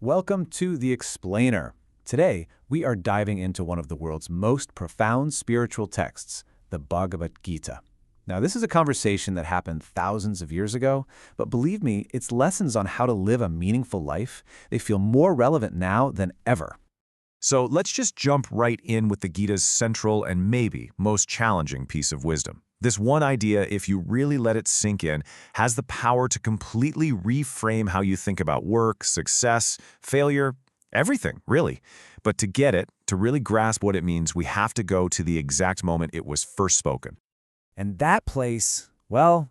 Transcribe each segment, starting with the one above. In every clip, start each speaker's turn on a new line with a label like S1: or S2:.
S1: Welcome to The Explainer. Today, we are diving into one of the world's most profound spiritual texts, the Bhagavad Gita. Now, this is a conversation that happened thousands of years ago, but believe me, its lessons on how to live a meaningful life, they feel more relevant now than ever.
S2: So let's just jump right in with the Gita's central and maybe most challenging piece of wisdom. This one idea, if you really let it sink in, has the power to completely reframe how you think about work, success, failure, everything, really. But to get it, to really grasp what it means, we have to go to the exact moment it was first spoken.
S3: And that place, well,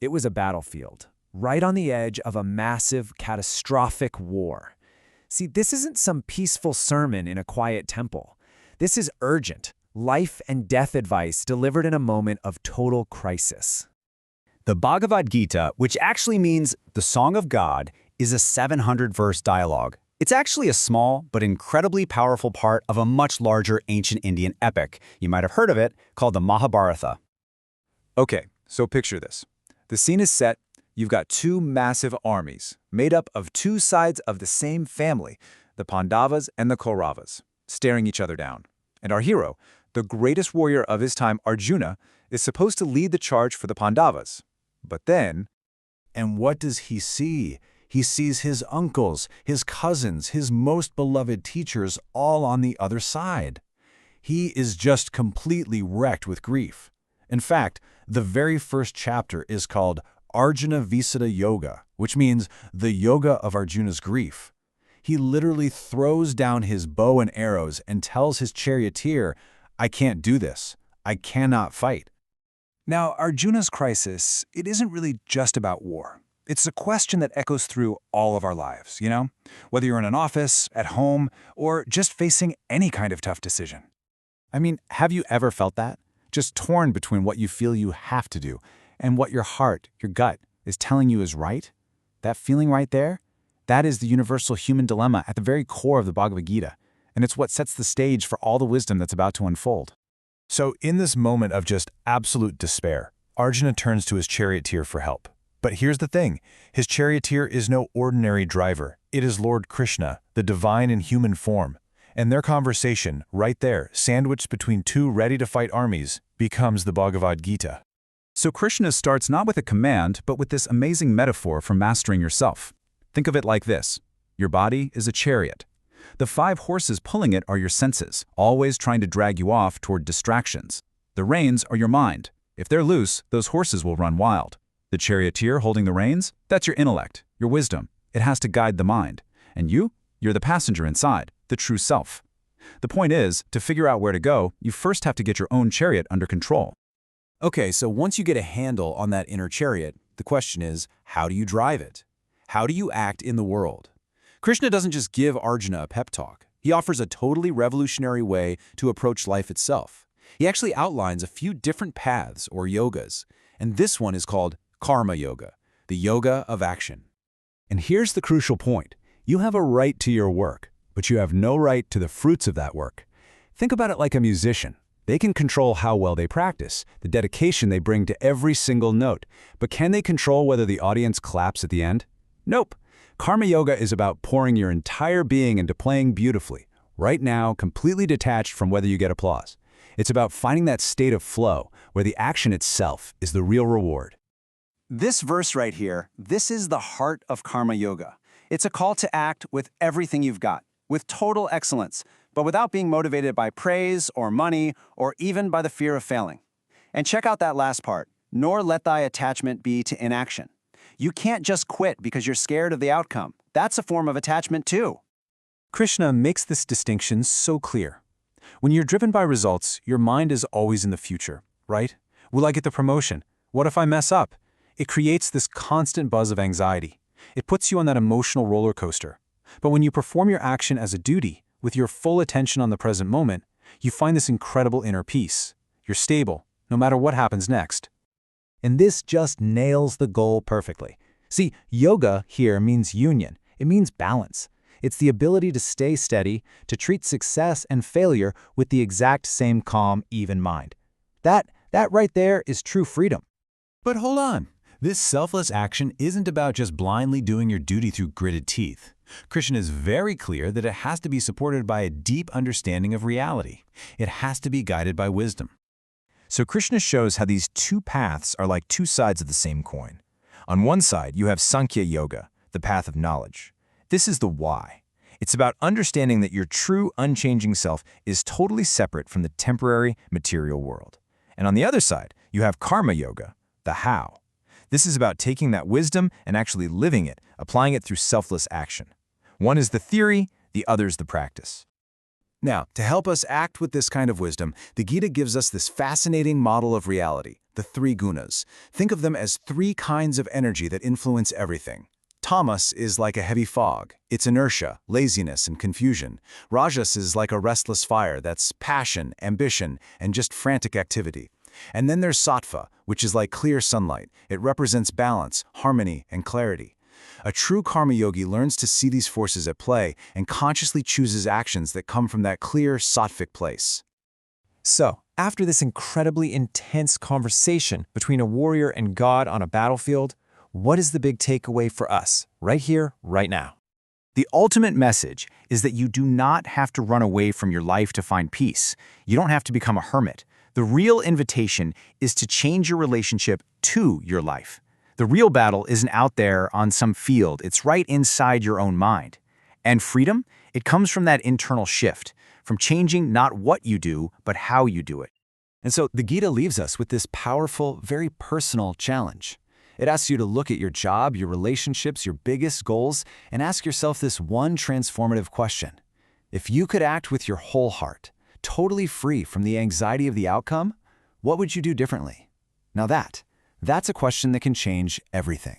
S3: it was a battlefield, right on the edge of a massive, catastrophic war. See, this isn't some peaceful sermon in a quiet temple. This is urgent, life and death advice delivered in a moment of total crisis.
S4: The Bhagavad Gita, which actually means the Song of God, is a 700-verse dialogue. It's actually a small but incredibly powerful part of a much larger ancient Indian epic. You might have heard of it, called the Mahabharata.
S1: Okay, so picture this. The scene is set. You've got two massive armies, made up of two sides of the same family, the Pandavas and the Kauravas, staring each other down. And our hero, the greatest warrior of his time, Arjuna, is supposed to lead the charge for the Pandavas. But then...
S5: And what does he see? He sees his uncles, his cousins, his most beloved teachers all on the other side. He is just completely wrecked with grief. In fact, the very first chapter is called Arjuna Visada Yoga, which means the yoga of Arjuna's grief. He literally throws down his bow and arrows and tells his charioteer, "I can't do this. I cannot fight."
S6: Now, Arjuna's crisis, it isn't really just about war. It's a question that echoes through all of our lives, you know? Whether you're in an office, at home, or just facing any kind of tough decision.
S5: I mean, have you ever felt that? Just torn between what you feel you have to do and what your heart, your gut, is telling you is right? That feeling right there? That is the universal human dilemma at the very core of the Bhagavad Gita, and it's what sets the stage for all the wisdom that's about to unfold.
S2: So in this moment of just absolute despair, Arjuna turns to his charioteer for help. But here's the thing, his charioteer is no ordinary driver. It is Lord Krishna, the divine in human form. And their conversation, right there, sandwiched between two ready-to-fight armies, becomes the Bhagavad Gita.
S4: So Krishna starts not with a command, but with this amazing metaphor for mastering yourself. Think of it like this. Your body is a chariot. The 5 horses pulling it are your senses, always trying to drag you off toward distractions. The reins are your mind. If they're loose, those horses will run wild. The charioteer holding the reins, that's your intellect, your wisdom. It has to guide the mind. And you're the passenger inside, the true self. The point is, to figure out where to go, you first have to get your own chariot under control.
S3: Okay, so once you get a handle on that inner chariot, the question is, how do you drive it? How do you act in the world? Krishna doesn't just give Arjuna a pep talk. He offers a totally revolutionary way to approach life itself. He actually outlines a few different paths or yogas, and this one is called Karma Yoga, the yoga of action.
S4: And here's the crucial point. You have a right to your work, but you have no right to the fruits of that work. Think about it like a musician. They can control how well they practice, the dedication they bring to every single note, but can they control whether the audience claps at the end? Nope. Karma Yoga is about pouring your entire being into playing beautifully, right now, completely detached from whether you get applause. It's about finding that state of flow, where the action itself is the real reward.
S7: This verse right here, this is the heart of Karma Yoga. It's a call to act with everything you've got, with total excellence, but without being motivated by praise or money or even by the fear of failing. And check out that last part, nor let thy attachment be to inaction. You can't just quit because you're scared of the outcome. That's a form of attachment too.
S1: Krishna makes this distinction so clear. When you're driven by results, your mind is always in the future, right? Will I get the promotion? What if I mess up? It creates this constant buzz of anxiety. It puts you on that emotional roller coaster. But when you perform your action as a duty, with your full attention on the present moment, you find this incredible inner peace. You're stable, no matter what happens next.
S3: And this just nails the goal perfectly. See, yoga here means union. It means balance. It's the ability to stay steady, to treat success and failure with the exact same calm, even mind. That right there is true freedom.
S5: But hold on. This selfless action isn't about just blindly doing your duty through gritted teeth.
S3: Krishna is very clear that it has to be supported by a deep understanding of reality. It has to be guided by wisdom.
S2: So Krishna shows how these two paths are like two sides of the same coin. On one side, you have Sankhya Yoga, the path of knowledge. This is the why. It's about understanding that your true, unchanging self is totally separate from the temporary, material world. And on the other side, you have Karma Yoga, the how. This is about taking that wisdom and actually living it, applying it through selfless action. One is the theory, the other is the practice.
S3: Now, to help us act with this kind of wisdom, the Gita gives us this fascinating model of reality, the three gunas. Think of them as three kinds of energy that influence everything. Tamas is like a heavy fog. It's inertia, laziness, and confusion. Rajas is like a restless fire that's passion, ambition, and just frantic activity. And then there's sattva, which is like clear sunlight. It represents balance, harmony, and clarity. A true karma yogi learns to see these forces at play and consciously chooses actions that come from that clear, sattvic place.
S8: So, after this incredibly intense conversation between a warrior and God on a battlefield, what is the big takeaway for us, right here, right now?
S9: The ultimate message is that you do not have to run away from your life to find peace. You don't have to become a hermit. The real invitation is to change your relationship to your life. The real battle isn't out there on some field. It's right inside your own mind. And freedom, it comes from that internal shift, from changing not what you do, but how you do it.
S3: And so the Gita leaves us with this powerful, very personal challenge. It asks you to look at your job, your relationships, your biggest goals, and ask yourself this one transformative question. If you could act with your whole heart, totally free from the anxiety of the outcome, what would you do differently? Now that's a question that can change everything.